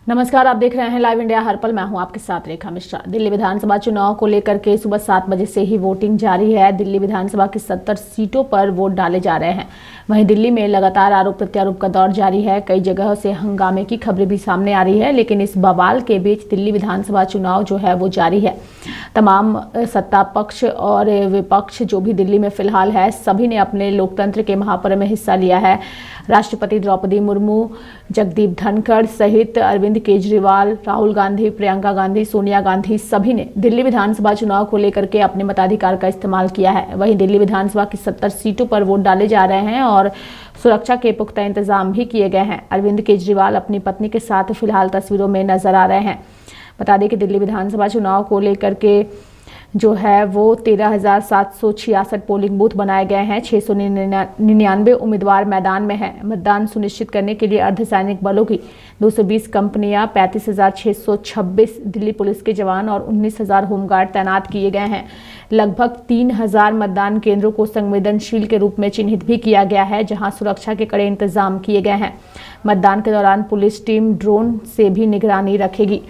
नमस्कार, आप देख रहे हैं लाइव इंडिया हर पल। मैं हूं आपके साथ रेखा मिश्रा। दिल्ली विधानसभा चुनाव को लेकर के सुबह 7 बजे से ही वोटिंग जारी है। दिल्ली विधानसभा की 70 सीटों पर वोट डाले जा रहे हैं। वहीं दिल्ली में लगातार आरोप प्रत्यारोप का दौर जारी है। कई जगह से हंगामे की खबरें भी सामने आ रही है, लेकिन इस बवाल के बीच दिल्ली विधानसभा चुनाव जो है वो जारी है। तमाम सत्ता पक्ष और विपक्ष जो भी दिल्ली में फिलहाल है, सभी ने अपने लोकतंत्र के महापर्व में हिस्सा लिया है। राष्ट्रपति द्रौपदी मुर्मू, जगदीप धनखड़ सहित अरविंद केजरीवाल, राहुल गांधी, प्रियंका गांधी, सोनिया गांधी सभी ने दिल्ली विधानसभा चुनाव को लेकर के अपने मताधिकार का इस्तेमाल किया है। वहीं दिल्ली विधानसभा की 70 सीटों पर वोट डाले जा रहे हैं और सुरक्षा के पुख्ता इंतजाम भी किए गए हैं। अरविंद केजरीवाल अपनी पत्नी के साथ फिलहाल तस्वीरों में नजर आ रहे हैं। बता दें कि दिल्ली विधानसभा चुनाव को लेकर के जो है वो 13,766 पोलिंग बूथ बनाए गए हैं। 699 उम्मीदवार मैदान में हैं। मतदान सुनिश्चित करने के लिए अर्धसैनिक बलों की 220 कंपनियां, 35,626 दिल्ली पुलिस के जवान और 19,000 होमगार्ड तैनात किए गए हैं। लगभग 3,000 मतदान केंद्रों को संवेदनशील के रूप में चिन्हित भी किया गया है, जहां सुरक्षा के कड़े इंतजाम किए गए हैं। मतदान के दौरान पुलिस टीम ड्रोन से भी निगरानी रखेगी।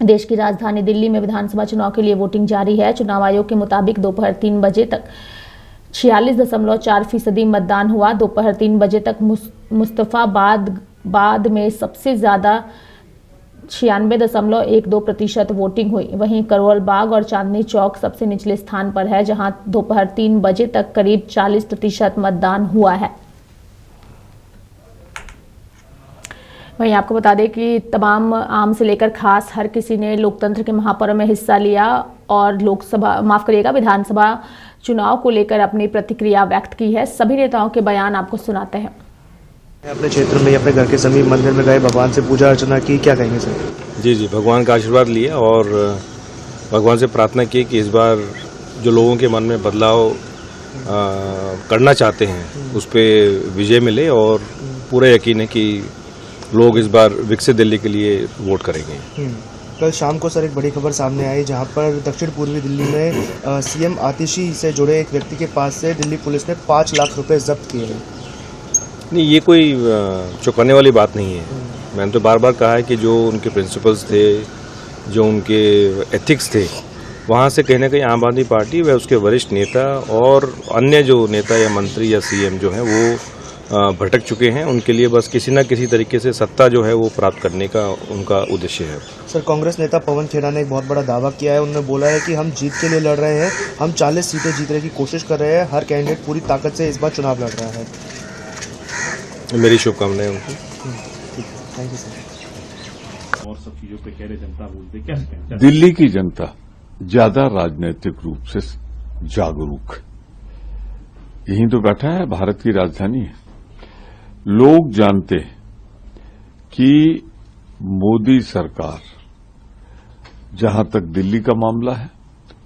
देश की राजधानी दिल्ली में विधानसभा चुनाव के लिए वोटिंग जारी है। चुनाव आयोग के मुताबिक दोपहर 3 बजे तक 46.4% मतदान हुआ। दोपहर 3 बजे तक मुस्तफाबाद में सबसे ज्यादा 96.12% वोटिंग हुई। वहीं करोल बाग और चांदनी चौक सबसे निचले स्थान पर है, जहां दोपहर 3 बजे तक करीब 40% मतदान हुआ है। वहीं आपको बता दें कि तमाम आम से लेकर खास हर किसी ने लोकतंत्र के महापर्व में हिस्सा लिया और विधानसभा चुनाव को लेकर अपनी प्रतिक्रिया व्यक्त की है। सभी नेताओं के बयान आपको सुनाते हैं। अपने क्षेत्र में, अपने घर के समीप मंदिर में गए, भगवान से पूजा अर्चना की, क्या कहेंगे सर? जी, भगवान का आशीर्वाद लिया और भगवान से प्रार्थना की कि इस बार जो लोगों के मन में बदलाव करना चाहते हैं उस पर विजय मिले और पूरा यकीन है कि लोग इस बार विकसित दिल्ली के लिए वोट करेंगे। कल शाम को सर एक बड़ी खबर सामने आई, जहां पर दक्षिण पूर्वी दिल्ली में सीएम आतिशी से जुड़े एक व्यक्ति के पास से दिल्ली पुलिस ने 5 लाख रुपए जब्त किए हैं। नहीं, ये कोई चौंकाने वाली बात नहीं है। मैंने तो बार बार कहा है कि जो उनके प्रिंसिपल्स थे, जो उनके एथिक्स थे, वहाँ से कहीं ना कहीं आम आदमी पार्टी व उसके वरिष्ठ नेता और अन्य जो नेता या मंत्री या सीएम जो हैं वो भटक चुके हैं। उनके लिए बस किसी न किसी तरीके से सत्ता जो है वो प्राप्त करने का उनका उद्देश्य है। सर, कांग्रेस नेता पवन खेड़ा ने एक बहुत बड़ा दावा किया है। उन्होंने बोला है कि हम जीत के लिए लड़ रहे हैं, हम 40 सीटें जीतने की कोशिश कर रहे हैं, हर कैंडिडेट पूरी ताकत से इस बार चुनाव लड़ रहा है। मेरी शुभकामनाएं उनको। Thank you sir. और सब चीजों पे कह रहे जनता बोलते क्या? दिल्ली की जनता ज्यादा राजनीतिक रूप से जागरूक, यही तो बैठा है, भारत की राजधानी है। लोग जानते हैं कि मोदी सरकार, जहां तक दिल्ली का मामला है,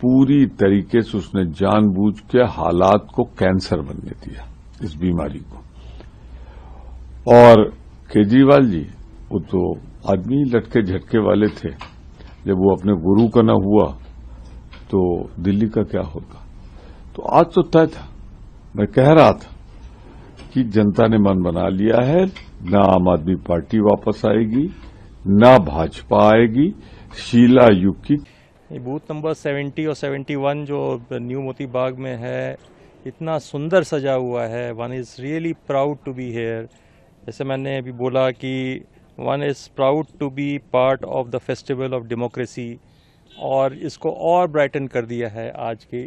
पूरी तरीके से उसने जानबूझ के हालात को कैंसर बनने दिया, इस बीमारी को। और केजरीवाल जी, वो तो आदमी लटके झटके वाले थे। जब वो अपने गुरु का न हुआ तो दिल्ली का क्या होगा। तो आज तो तय था, मैं कह रहा था कि जनता ने मन बना लिया है, ना आम आदमी पार्टी वापस आएगी, ना भाजपा आएगी। शीला युग की बूथ नंबर 70 और 71 जो न्यू मोती बाग में है, इतना सुंदर सजा हुआ है। One is really proud to be here. जैसे मैंने अभी बोला कि one is proud to be part of the festival of democracy, और इसको और ब्राइटन कर दिया है आज के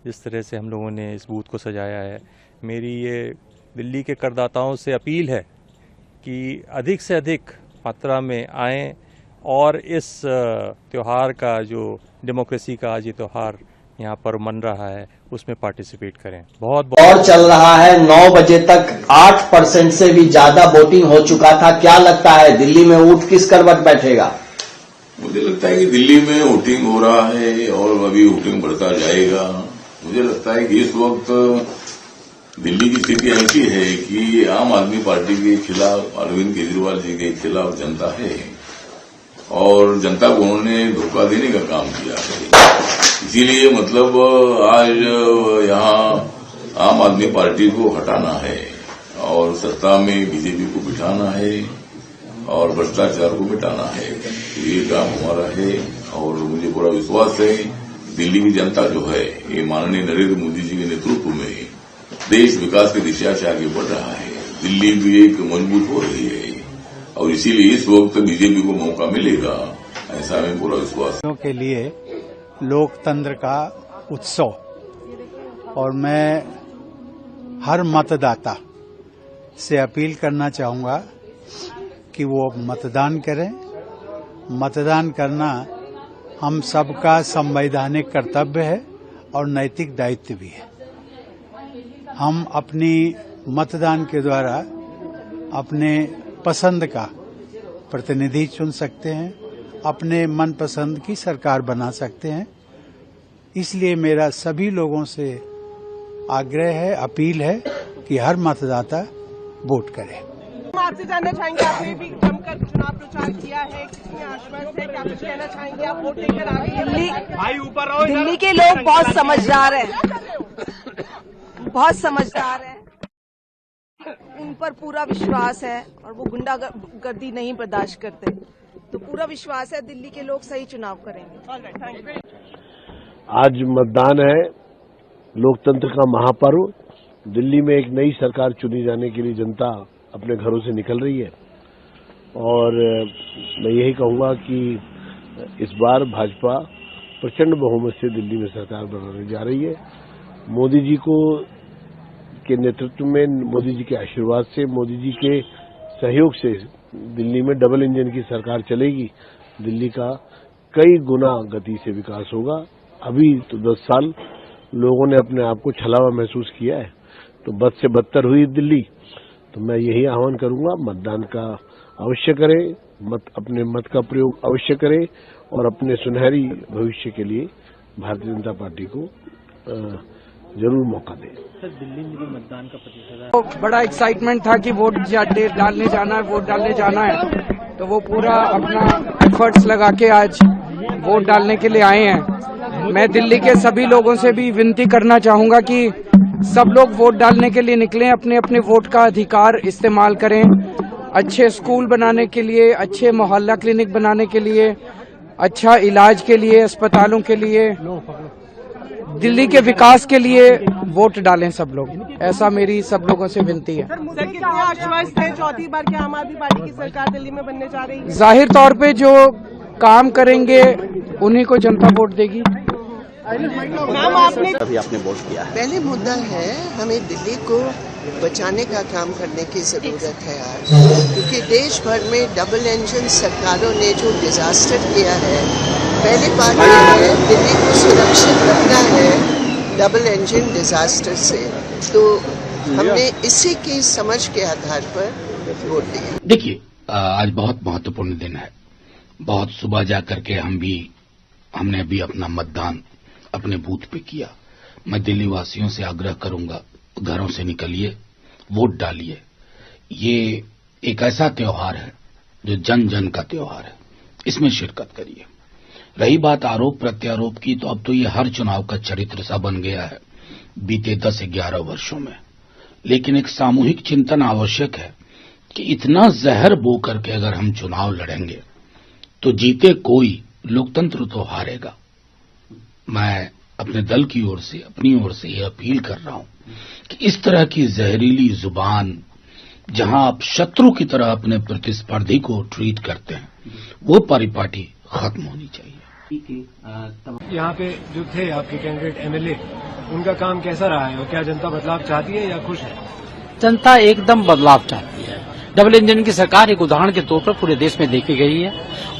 जिस तरह से हम लोगों ने इस बूथ को सजाया है। मेरी ये दिल्ली के करदाताओं से अपील है कि अधिक से अधिक मात्रा में आएं और इस त्यौहार का, जो डेमोक्रेसी का आज ये त्यौहार यहाँ पर मन रहा है, उसमें पार्टिसिपेट करें। बहुत और चल रहा है। 9 बजे तक 8% से भी ज्यादा वोटिंग हो चुका था। क्या लगता है दिल्ली में ऊँट किस करवट बैठेगा? मुझे लगता है कि दिल्ली में वोटिंग हो रहा है और अभी वोटिंग बढ़ता जाएगा। मुझे लगता है कि इस वक्त दिल्ली की स्थिति ऐसी है कि आम आदमी पार्टी के खिलाफ, अरविंद केजरीवाल जी के खिलाफ जनता है और जनता को उन्होंने धोखा देने का काम किया है। इसीलिए मतलब आज यहाँ आम आदमी पार्टी को हटाना है और सत्ता में बीजेपी को बिठाना है और भ्रष्टाचार को मिटाना है। ये काम हमारा है और मुझे पूरा विश्वास है दिल्ली की जनता जो है ये माननीय नरेंद्र मोदी जी के नेतृत्व में देश विकास की दिशा से आगे बढ़ रहा है। दिल्ली भी एक मजबूत हो रही है और इसीलिए इस वक्त बीजेपी को मौका मिलेगा, ऐसा हमें पूरा विश्वास है। के लिए लोकतंत्र का उत्सव, और मैं हर मतदाता से अपील करना चाहूंगा कि वो मतदान करें। मतदान करना हम सबका संवैधानिक कर्तव्य है और नैतिक दायित्व भी है। हम अपनी मतदान के द्वारा अपने पसंद का प्रतिनिधि चुन सकते हैं, अपने मनपसंद की सरकार बना सकते हैं। इसलिए मेरा सभी लोगों से आग्रह है, अपील है कि हर मतदाता वोट करे। हम आपसे जानना चाहेंगे, आपने भी जमकर चुनाव प्रचार किया है, कितने आश्वस्त है, क्या कुछ कहना चाहेंगे? आप वोट लेकर आ गए हैं। दिल्ली के लोग बहुत समझदार हैं, बहुत समझदार हैं, उन पर पूरा विश्वास है और वो गुंडागर्दी नहीं बर्दाश्त करते। तो पूरा विश्वास है दिल्ली के लोग सही चुनाव करेंगे। आज मतदान है, लोकतंत्र का महापर्व। दिल्ली में एक नई सरकार चुनी जाने के लिए जनता अपने घरों से निकल रही है और मैं यही कहूंगा कि इस बार भाजपा प्रचंड बहुमत से दिल्ली में सरकार बनाने जा रही है। मोदी जी के नेतृत्व में, मोदी जी के आशीर्वाद से, मोदी जी के सहयोग से दिल्ली में डबल इंजन की सरकार चलेगी। दिल्ली का कई गुना गति से विकास होगा। अभी तो 10 साल लोगों ने अपने आप को छलावा महसूस किया है, तो बद से बदतर हुई दिल्ली। तो मैं यही आह्वान करूंगा, मतदान का अवश्य करें, अपने मत का प्रयोग अवश्य करें और अपने सुनहरी भविष्य के लिए भारतीय जनता पार्टी को जरूर मौका दें। सर, दिल्ली में भी मतदान का प्रतिशत तो बड़ा एक्साइटमेंट था कि वोट डालने जाना है, वोट डालने जाना है, तो वो पूरा अपना एफर्ट्स लगा के आज वोट डालने के लिए आए हैं। मैं दिल्ली के सभी लोगों से भी विनती करना चाहूंगा कि सब लोग वोट डालने के लिए निकलें, अपने अपने वोट का अधिकार इस्तेमाल करें। अच्छे स्कूल बनाने के लिए, अच्छे मोहल्ला क्लिनिक बनाने के लिए, अच्छा इलाज के लिए, अस्पतालों के लिए, दिल्ली के विकास के लिए वोट डालें सब लोग। ऐसा मेरी सब लोगों से विनती है। सर, कितने आश्वस्त हैं? चौथी बार क्या आम आदमी पार्टी की सरकार दिल्ली में बनने जा रही है? जाहिर तौर पे जो काम करेंगे उन्हीं को जनता वोट देगी। अभी आपने वोट किया है। पहले मुद्दा है, हमें दिल्ली को बचाने का काम करने की जरूरत है आज, क्योंकि देश भर में डबल इंजन सरकारों ने जो डिजास्टर किया है, पहली बात यह है दिल्ली को सुरक्षित रखना है डबल इंजन डिजास्टर से। तो हमने इसी की समझ के आधार पर वोट दिया। देखिए, आज बहुत महत्वपूर्ण दिन है। बहुत सुबह जाकर के हमने अभी अपना मतदान अपने बूथ पे किया। मैं दिल्ली वासियों से आग्रह करूंगा, घरों से निकलिए, वोट डालिए। ये एक ऐसा त्योहार है जो जन जन का त्योहार है, इसमें शिरकत करिए। रही बात आरोप प्रत्यारोप की, तो अब तो ये हर चुनाव का चरित्र सा बन गया है बीते 10-11 वर्षों में। लेकिन एक सामूहिक चिंतन आवश्यक है कि इतना जहर बो करके अगर हम चुनाव लड़ेंगे तो जीते कोई, लोकतंत्र तो हारेगा। मैं अपने दल की ओर से, अपनी ओर से यह अपील कर रहा हूं कि इस तरह की जहरीली जुबान, जहां आप शत्रु की तरह अपने प्रतिस्पर्धी को ट्रीट करते हैं, वो परिपाटी खत्म होनी चाहिए। यहाँ पे जो थे आपके कैंडिडेट एमएलए, उनका काम कैसा रहा है और क्या जनता बदलाव चाहती है या खुश है? जनता एकदम बदलाव चाहती है। डबल इंजन की सरकार एक उदाहरण के तौर पर पूरे देश में देखी गई है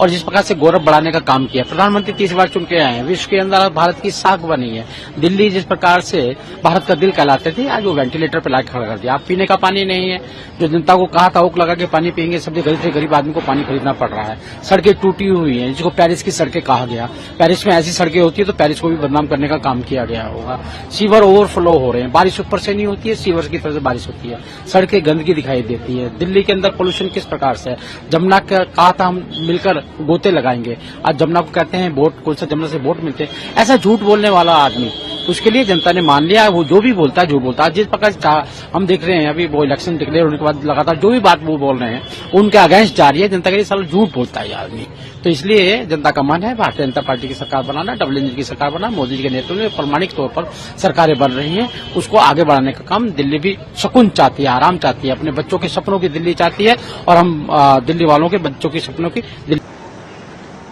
और जिस प्रकार से गौरव बढ़ाने का काम किया। प्रधानमंत्री 30 बार चुन के आए हैं, विश्व के अंदर भारत की साख बनी है। दिल्ली जिस प्रकार से भारत का दिल कहलाते थे, आज वो वेंटिलेटर पर लाके खड़ा कर दिया। आप पीने का पानी नहीं है, जो जनता को कहा था ओक लगा के पानी पियेंगे, सबसे गरीब से गरीब आदमी को पानी खरीदना पड़ रहा है। सड़कें टूटी हुई हैं, जिसको पेरिस की सड़कें कहा गया। पेरिस में ऐसी सड़कें होती है तो पेरिस को भी बदनाम करने का काम किया गया होगा। सीवर ओवरफ्लो हो रहे हैं, बारिश ऊपर से नहीं होती है, सीवर की तरफ से बारिश होती है, सड़कें गंदगी दिखाई देती है। दिल्ली के अंदर पोल्यूशन किस प्रकार से है। जमुना का कहा था हम मिलकर गोते लगाएंगे, आज जमुना को कहते हैं वोट, कौन सा जमुना से वोट मिलते हैं। ऐसा झूठ बोलने वाला आदमी, उसके लिए जनता ने मान लिया, वो जो भी बोलता है झूठ बोलता है। जिस प्रकार हम देख रहे हैं अभी वो इलेक्शन डिक्लेयर होने के बाद लगातार जो भी बात वो बोल रहे हैं उनके अगेंस्ट जा रही है, जनता के लिए साला झूठ बोलता है ये आदमी। तो इसलिए जनता का मन है भारतीय जनता पार्टी की सरकार बनाना, डबल इंजन की सरकार बनाना। मोदी जी के नेतृत्व में प्रामाणिक तौर पर सरकारें बन रही हैं, उसको आगे बढ़ाने का काम दिल्ली भी सुकून चाहती है, आराम चाहती है, अपने बच्चों के सपनों की दिल्ली चाहती है और हम दिल्ली वालों के बच्चों के सपनों की दिल्ली।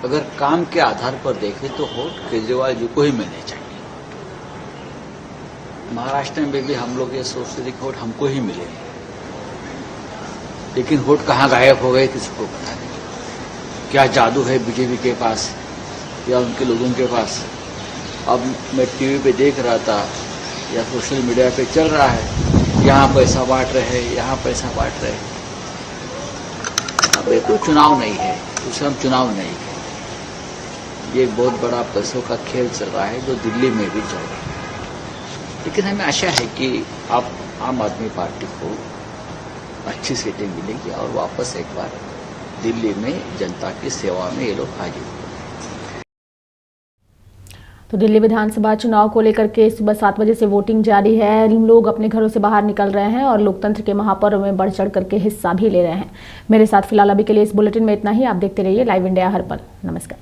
अगर काम के आधार पर देखें तो वोट केजरीवाल जी को ही मिलने चाहिए। महाराष्ट्र में भी हम लोग ये सोचते थे कि वोट हमको ही मिले, लेकिन वोट कहाँ गायब हो गए किसी को पता नहीं। क्या जादू है बीजेपी के पास या उनके लोगों के पास। अब मैं टीवी पे देख रहा था या सोशल मीडिया पे चल रहा है, यहाँ पैसा बांट रहे हैं, यहाँ पैसा बांट रहे हैं। अब ये कोई चुनाव नहीं है, उसे हम चुनाव नहीं है। ये एक बहुत बड़ा पैसों का खेल चल रहा है जो दिल्ली में भी चल रहा है। लेकिन हमें आशा है कि अब आम आदमी पार्टी को अच्छी सीटें मिलेंगी और वापस एक बार दिल्ली में जनता की सेवा में ये लोग हाजिर होंगे। तो दिल्ली विधानसभा चुनाव को लेकर के सुबह 7 बजे से वोटिंग जारी है। लोग अपने घरों से बाहर निकल रहे हैं और लोकतंत्र के महापर्व में बढ़ चढ़ करके हिस्सा भी ले रहे हैं। मेरे साथ फिलहाल अभी के लिए इस बुलेटिन में इतना ही। आप देखते रहिए लाइव इंडिया हर पल। नमस्कार।